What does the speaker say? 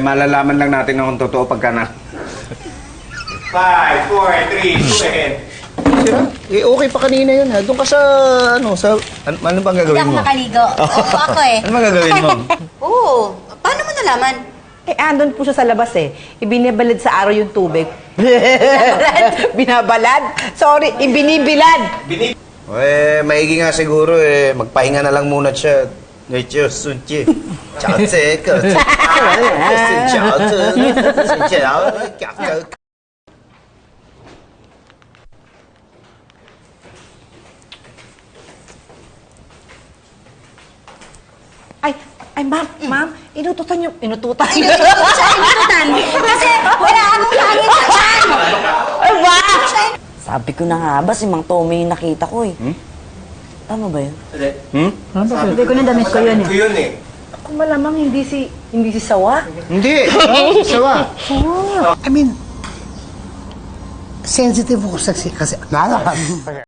Malalaman lang natin kung totoo pagka na. 5, 4, 3, 2, 1. Okay pa kanina yun ha. Doon ka sa, ano bang Hindi gagawin ako mo? nakaligo. Oo, ako eh. Ano bang gagawin mo? Oo. Paano mo nalaman? Andun po siya sa labas eh. Ibinibalad sa araw yung tubig. Binabalad? Sorry, ibinibilad. Maigi nga siguro magpahinga na lang muna siya. Medyo sunchi. Chate ka. Ay, ma'am, inututan. Inututan. Kasi wala akong langit sa tiyan. Ay, ba? Sabi ko na nga ba, si Mang Tommy yung nakita ko eh. Tama ba yun? Sabi ko na damit ko yun eh. Kung malamang hindi si Sawa. Hindi. Sawa. I mean, sensitive ako kasi